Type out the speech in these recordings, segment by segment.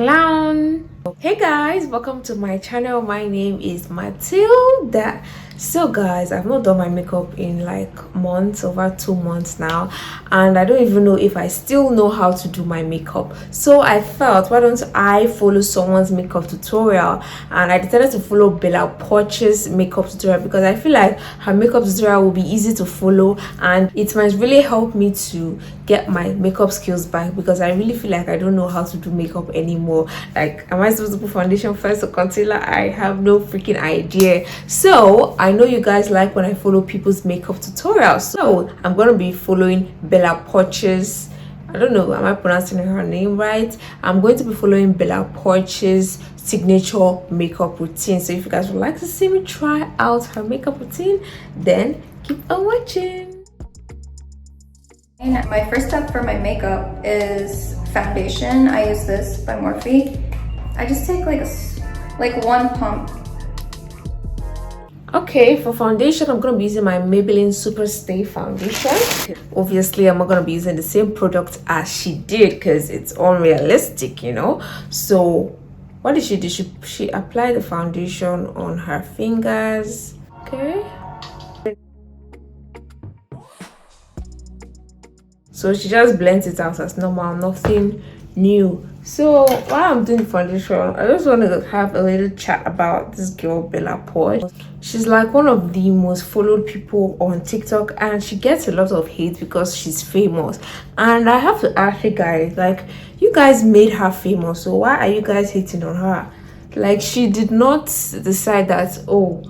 clown. Hey guys, welcome to my channel. My name is Mathilda. So guys, I've not done my makeup in like months, over 2 months now, and I don't even know if I still know how to do my makeup. So I felt, why don't I follow someone's makeup tutorial? And I decided to follow Bella Poarch's makeup tutorial because I feel like her makeup tutorial will be easy to follow and it might really help me to get my makeup skills back, because I really feel like I don't know how to do makeup anymore. Like, am I supposed to put foundation first or concealer? I have no freaking idea. So I know you guys like when I follow people's makeup tutorials, so I'm gonna be following Bella Poarch's, I don't know, am I pronouncing her name right? I'm going to be following Bella Poarch's signature makeup routine. So if you guys would like to see me try out her makeup routine, then keep on watching. And my first step for my makeup is foundation. I use this by Morphe. I just take like one pump. Okay, for foundation, I'm gonna be using my Maybelline Superstay foundation. Obviously, I'm not gonna be using the same product as she did because it's unrealistic, you know. So what did she do? She applied the foundation on her fingers. Okay. So she just blends it out as normal, nothing new. So while I'm doing foundation, I just want to have a little chat about this girl Bella Poarch. She's like one of the most followed people on TikTok, and she gets a lot of hate because she's famous. And I have to ask you guys, like, you guys made her famous, so why are you guys hating on her? Like, she did not decide that, oh,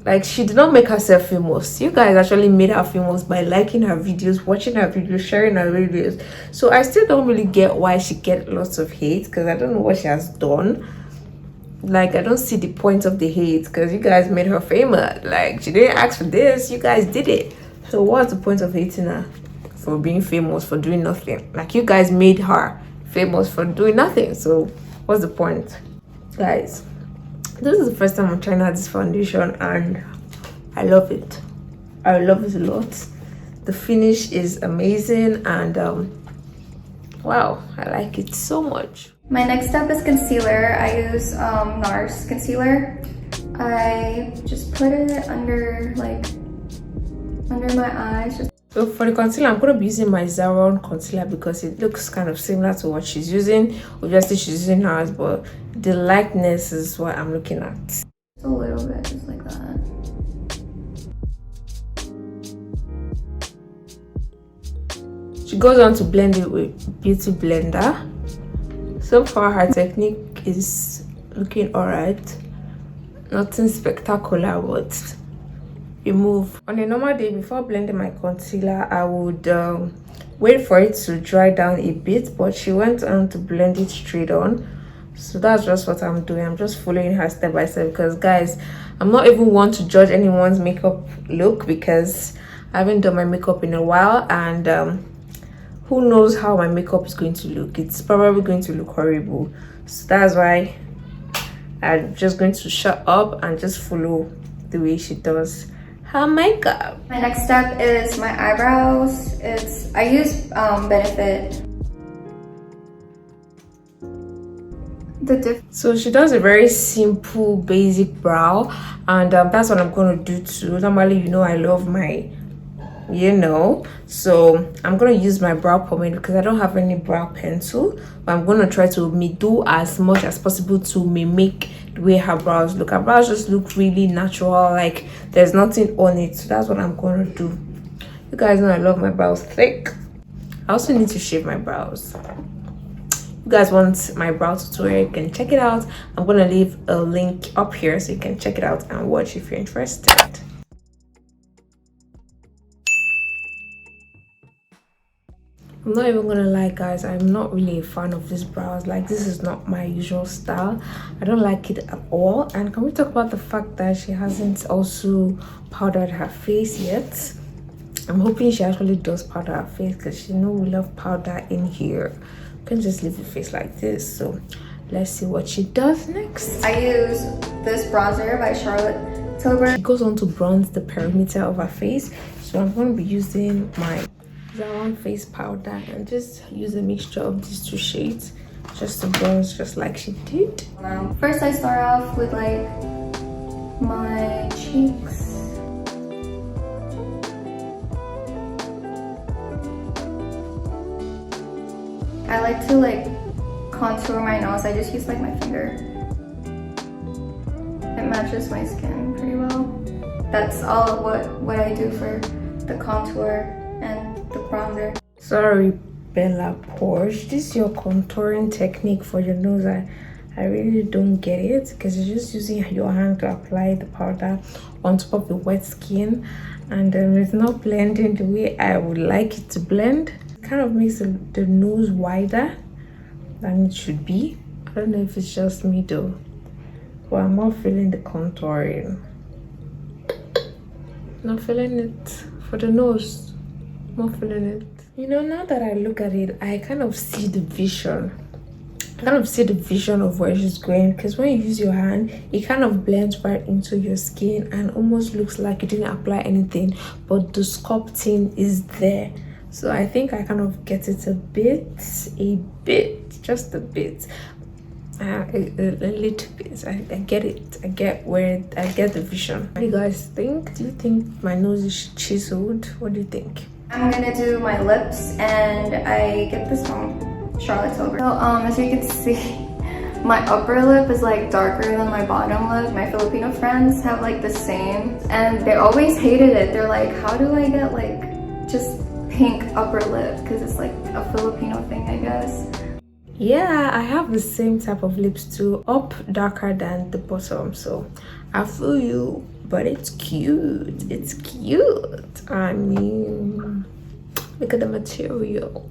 like, she did not make herself famous. You guys actually made her famous by liking her videos, watching her videos, sharing her videos. So I still don't really get why she gets lots of hate, because I don't know what she has done. Like, I don't see the point of the hate, because you guys made her famous. Like, she didn't ask for this, you guys did it. So what's the point of hating her for being famous, for doing nothing? Like, you guys made her famous for doing nothing. So what's the point, guys? This is the first time I'm trying out this foundation and I love it. I love it a lot. The finish is amazing and wow, I like it so much. My next step is concealer. I use NARS concealer. I just put it under my eyes. So for the concealer, I'm going to be using my Zaron concealer because it looks kind of similar to what she's using. Obviously, she's using hers, but the likeness is what I'm looking at. Just a little bit, just like that. She goes on to blend it with Beauty Blender. So far, her technique is looking alright. Nothing spectacular, but remove. On a normal day, before blending my concealer, I would wait for it to dry down a bit, but she went on to blend it straight on. So that's just what I'm doing. I'm just following her step by step, because guys, I'm not even one to judge anyone's makeup look because I haven't done my makeup in a while, and who knows how my makeup is going to look. It's probably going to look horrible. So that's why I'm just going to shut up and just follow the way she does her makeup. My next step is my eyebrows. I use Benefit. So she does a very simple basic brow, and that's what I'm going to do too. Normally, you know, I love my, so I'm going to use my brow pomade because I don't have any brow pencil, but I'm going to try to do as much as possible to mimic the way her brows look. Her brows just look really natural, like there's nothing on it. So that's what I'm going to do. You guys know I love my brows thick. I also need to shave my brows. If you guys want my brow tutorial, you can check it out. I'm going to leave a link up here so you can check it out and watch if you're interested. I'm not even gonna lie, guys, I'm not really a fan of these brows. Like, this is not my usual style. I don't like it at all. And can we talk about the fact that she hasn't also powdered her face yet? I'm hoping she actually does powder her face, because you know we love powder in here. You can just leave your face like this. So let's see what she does next. I use this bronzer by Charlotte Tilbury. She goes on to bronze the perimeter of her face, so I'm going to be using my Zaron face powder and just use a mixture of these two shades just to bronze just like she did. First I start off with like my cheeks. I like to like contour my nose. I just use like my finger. It matches my skin pretty well. That's all what I do for the contour and the bronzer. Sorry, Bella Poarch, this is your contouring technique for your nose. I really don't get it, because you're just using your hand to apply the powder on top of the wet skin, and it's not blending the way I would like it to blend. It kind of makes the nose wider than it should be. I don't know if it's just me though, but I'm not feeling the contouring. Not feeling it for the nose. Not feeling it. You know, now that I look at it, I kind of see the vision. I kind of see the vision of where she's going, because when you use your hand, it kind of blends right into your skin and almost looks like you didn't apply anything, but the sculpting is there. So I think I kind of get it a bit, just a bit. A little bit. I get it. I get the vision. What do you guys think? Do you think my nose is chiseled? What do you think? I'm gonna do my lips, and I get this from Charlotte Tilbury. So as you can see, my upper lip is like darker than my bottom lip. My Filipino friends have like the same, and they always hated it. They're like, how do I get like just pink upper lip? Because it's like a Filipino thing, I guess. Yeah, I have the same type of lips too, up darker than the bottom, so I feel you, but it's cute. It's cute. I mean, look at the material.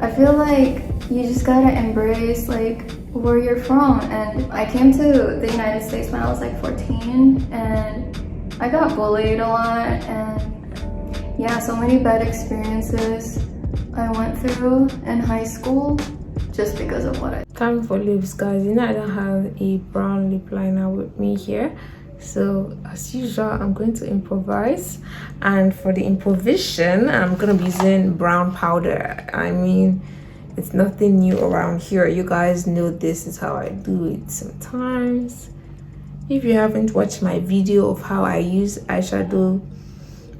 I feel like you just gotta embrace like where you're from, and I came to the United States when I was like 14, and I got bullied a lot, and yeah, so many bad experiences I went through in high school just because of what I... Time for lips, guys. You know I don't have a brown lip liner with me here, so as usual I'm going to improvise, and for the improvisation I'm gonna be using brown powder. I mean, it's nothing new around here. You guys know this is how I do it sometimes. If you haven't watched my video of how I use eyeshadow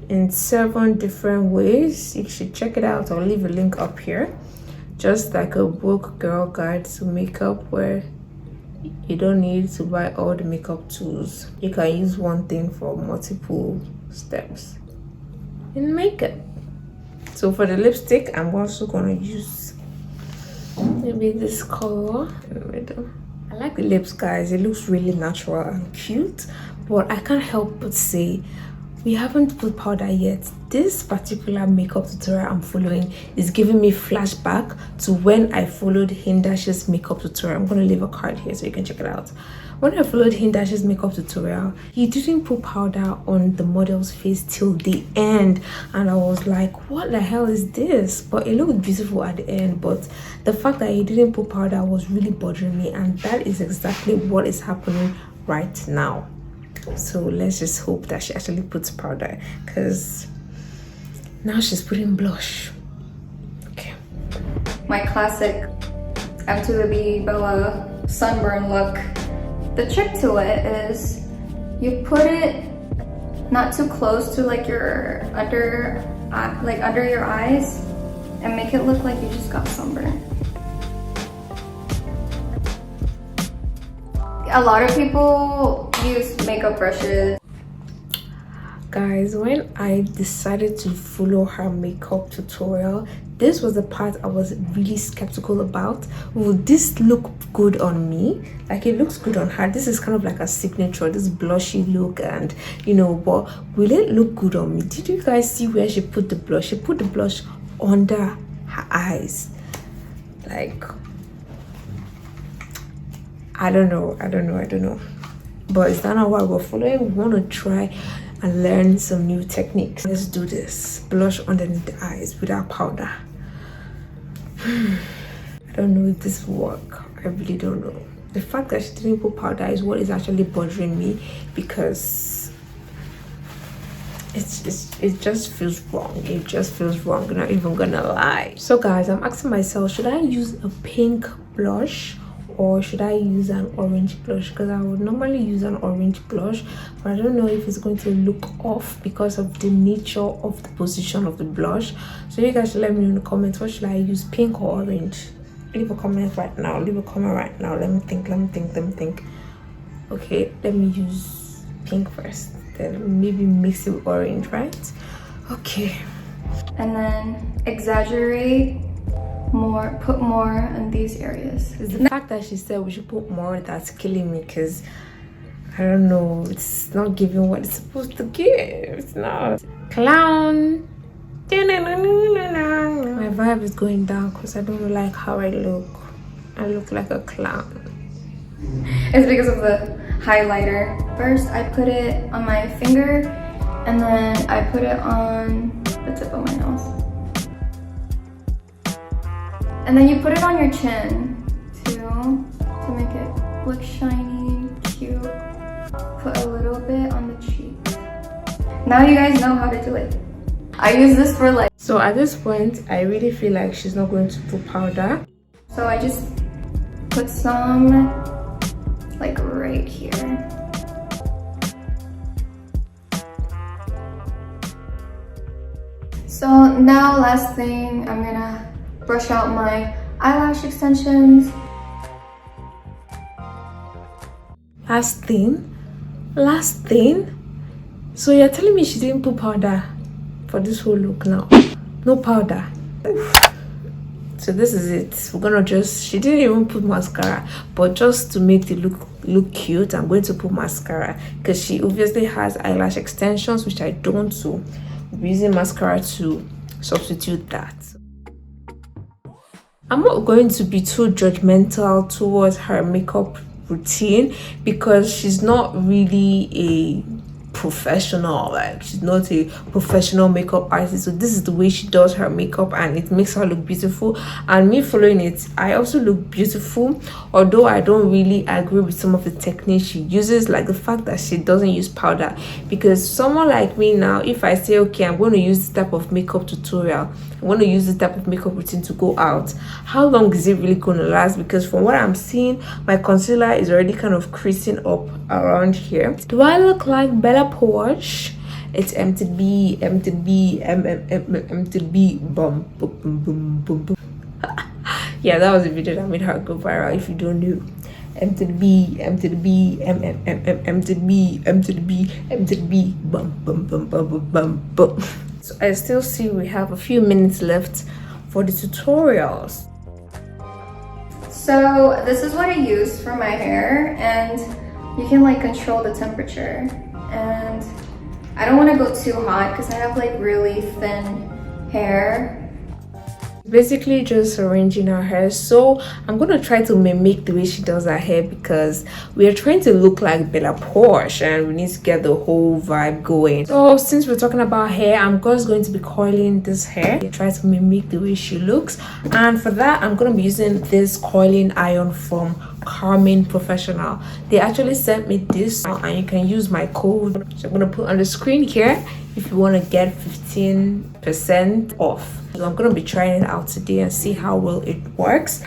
in 7 different ways, you should check it out. I'll leave a link up here. Just like a Vogue girl guide to makeup, where you don't need to buy all the makeup tools. You can use one thing for multiple steps in makeup. So for the lipstick, I'm also gonna use maybe this color in the middle. I like the lips, guys. It looks really natural and cute, but I can't help but say we haven't put powder yet. This particular makeup tutorial I'm following is giving me flashback to when I followed HINDASH's makeup tutorial. I'm gonna leave a card here so you can check it out. When I followed HINDASH's makeup tutorial, he didn't put powder on the model's face till the end, and I was like, what the hell is this? But it looked beautiful at the end, but the fact that he didn't put powder was really bothering me, and that is exactly what is happening right now. So let's just hope that she actually puts powder, because now she's putting blush. Okay. My classic M2B Bella sunburn look. The trick to it is you put it not too close to like your under your eyes, and make it look like you just got sunburn. A lot of people use makeup brushes. Guys, when I decided to follow her makeup tutorial, this was the part I was really skeptical about. Will this look good on me? Like, it looks good on her. This is kind of like a signature, this blushy look, and you know, but will it look good on me? Did you guys see where she put the blush? She put the blush under her eyes. Like, I don't know. But is that not what we're following? We want to try and learn some new techniques. Let's do this. Blush underneath the eyes without powder. I don't know if this will work. I really don't know. The fact that she didn't put powder is what is actually bothering me, because it just feels wrong. It just feels wrong, I'm not even gonna lie. So guys, I'm asking myself, should I use a pink blush or should I use an orange blush? Because I would normally use an orange blush, but I don't know if it's going to look off because of the nature of the position of the blush. So you guys should let me know in the comments, what should I use, pink or orange? Leave a comment right now. Leave a comment right now. Let me think. Okay, let me use pink first, then maybe mix it with orange, right? Okay. And then exaggerate more, put more in these areas. It's the fact that she said we should put more that's killing me, because I don't know, it's not giving what it's supposed to give. It's not. Clown. My vibe is going down because I don't like how I look. I look like a clown. It's because of the highlighter. First, I put it on my finger, and then I put it on the tip of my nose. And then you put it on your chin, too, to make it look shiny, cute. Put a little bit on the cheek. Now you guys know how to do it. I use this for like... So at this point, I really feel like she's not going to put powder. So I just put some like right here. So now last thing, I'm gonna brush out my eyelash extensions. Last thing. So you're telling me she didn't put powder for this whole look now? No powder. So this is it. We're gonna just, she didn't even put mascara, but just to make the look cute, I'm going to put mascara, because she obviously has eyelash extensions, which I don't, so we're using mascara to substitute that. I'm not going to be too judgmental towards her makeup routine, because she's not really a professional, like she's not a professional makeup artist, so this is the way she does her makeup and it makes her look beautiful. And me following it, I also look beautiful, although I don't really agree with some of the techniques she uses, like the fact that she doesn't use powder. Because someone like me now, if I say, okay, I'm going to use this type of makeup tutorial, I'm going to use this type of makeup routine to go out, how long is it really going to last? Because from what I'm seeing, my concealer is already kind of creasing up around here. Do I look like Bella Poarch? It's MTB, boom, boom, boom, boom, boom. Yeah, that was a video that made her go viral, if you don't know. MTB, boom, boom, boom, boom, boom, boom. So I still see we have a few minutes left for the tutorials. So this is what I use for my hair, and you can like control the temperature. And I don't want to go too hot because I have like really thin hair. Basically just arranging her hair, so I'm gonna try to mimic the way she does her hair, because we are trying to look like Bella Poarch and we need to get the whole vibe going. So since we're talking about hair, I'm just going to be coiling this hair, try to mimic the way she looks. And for that, I'm gonna be using this coiling iron from Carmen Professional. They actually sent me this, and you can use my code, so I'm gonna put on the screen here if you want to get 15% off. So I'm going to be trying it out today and see how well it works.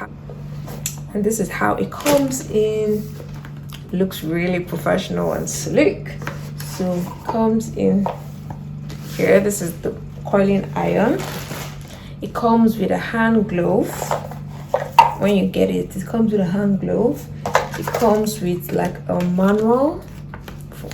And this is how it comes in. It looks really professional and sleek. So it comes in here. This is the coiling iron. It comes with a hand glove. When you get it, it comes with a hand glove. It comes with like a manual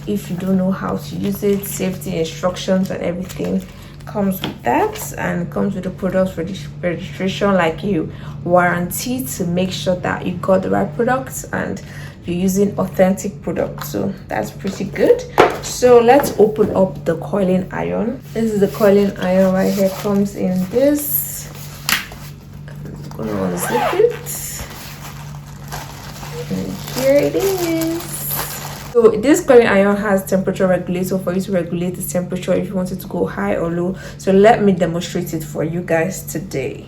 if you don't know how to use it, safety instructions and everything comes with that, and comes with the product registration, like you warranty to make sure that you got the right products and you're using authentic products. So that's pretty good. So let's open up the coiling iron. This is the coiling iron right here. Comes in this. I'm gonna unzip it, and here it is. So this coiling iron has temperature regulator for you to regulate the temperature if you want it to go high or low. So let me demonstrate it for you guys today.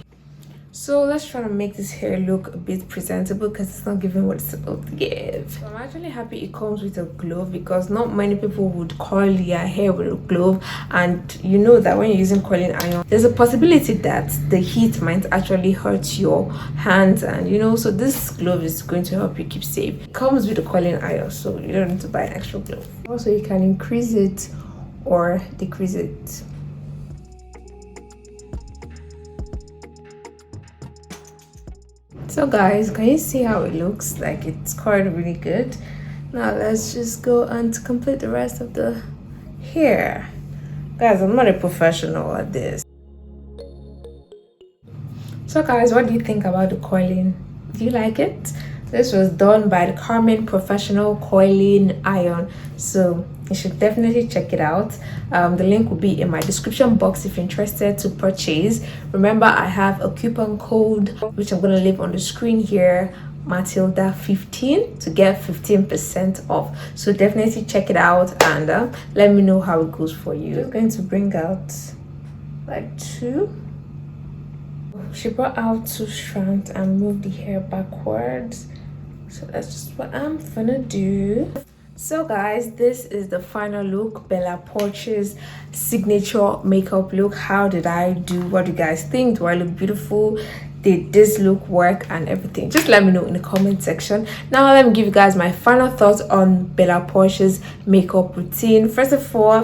So So let's try to make this hair look a bit presentable because it's not giving what it's supposed to give. So I'm actually happy it comes with a glove because not many people would coil their hair with a glove, and you know that when you're using coiling iron, there's a possibility that the heat might actually hurt your hands, and you know, so this glove is going to help you keep safe. It comes with a coiling iron, so you don't need to buy an extra glove. Also, you can increase it or decrease it. So guys, can you see how it looks? Like it's coiled really good. Now let's just go and complete the rest of the hair. Guys, I'm not a professional at this. So guys, what do you think about the coiling? Do you like it? This was done by the Carmen Professional Coiling Iron, so you should definitely check it out. The link will be in my description box if you're interested to purchase. Remember, I have a coupon code which I'm going to leave on the screen here, Mathilda15, to get 15% off. So definitely check it out and let me know how it goes for you. I'm going to bring out like 2. She brought out 2 strands and moved the hair backwards. So that's just what I'm gonna do. So guys, this is the final look, Bella Poarch's signature makeup look. How did I do? What do you guys think? Do I look beautiful? Did this look work and everything? Just let me know in the comment section. Now let me give you guys my final thoughts on Bella Poarch's makeup routine. First of all,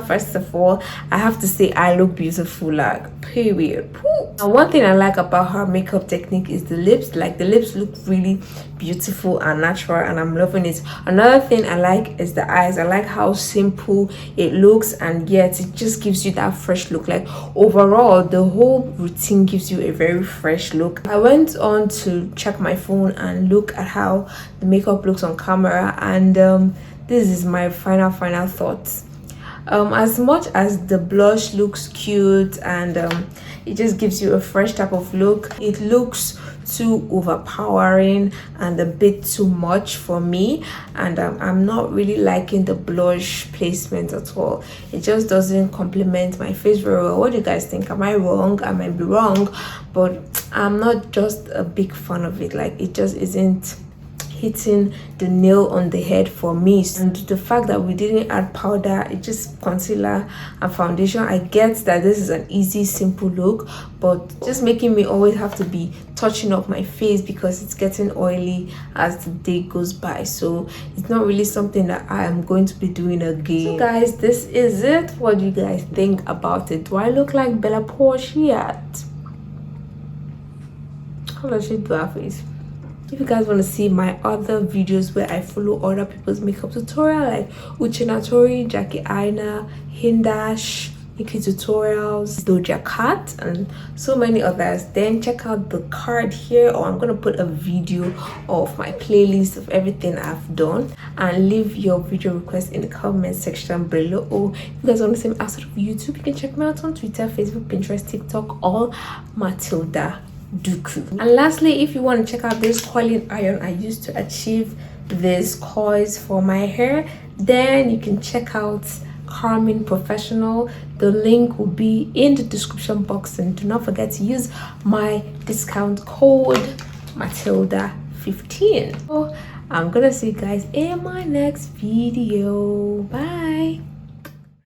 I have to say I look beautiful, like period. And one thing I like about her makeup technique is the lips. Like the lips look really beautiful and natural, and I'm loving it. Another thing I like is the eyes. I like how simple it looks, and yet it just gives you that fresh look. Like overall, the whole routine gives you a very fresh look. I went on to check my phone and look at how the makeup looks on camera, and this is my final thoughts. As much as the blush looks cute and it just gives you a fresh type of look, it looks too overpowering and a bit too much for me, and I'm not really liking the blush placement at all. It just doesn't complement my face very well. What do you guys think? Am I wrong? I might be wrong, but I'm not just a big fan of it. Like it just isn't hitting the nail on the head for me. And the fact that we didn't add powder, it just concealer and foundation. I get that this is an easy, simple look, but just making me always have to be touching up my face because it's getting oily as the day goes by. So it's not really something that I am going to be doing again. So guys, this is it. What do you guys think about it? Do I look like Bella Poarch yet? How does she do her face? If you guys want to see my other videos where I follow other people's makeup tutorial, like Uchinatori, Jackie Aina, Hindash, Nikki Tutorials, Doja Cat, and so many others, then check out the card here, or I'm gonna put a video of my playlist of everything I've done, and leave your video request in the comment section below. Or if you guys want to see me outside of YouTube, you can check me out on Twitter, Facebook, Pinterest, TikTok, all Mathildaduku. And lastly, if you want to check out this coiling iron I used to achieve these coils for my hair, then you can check out Carmen Professional. The link will be in the description box, and do not forget to use my discount code Mathilda15. So I'm gonna see you guys in my next video. Bye.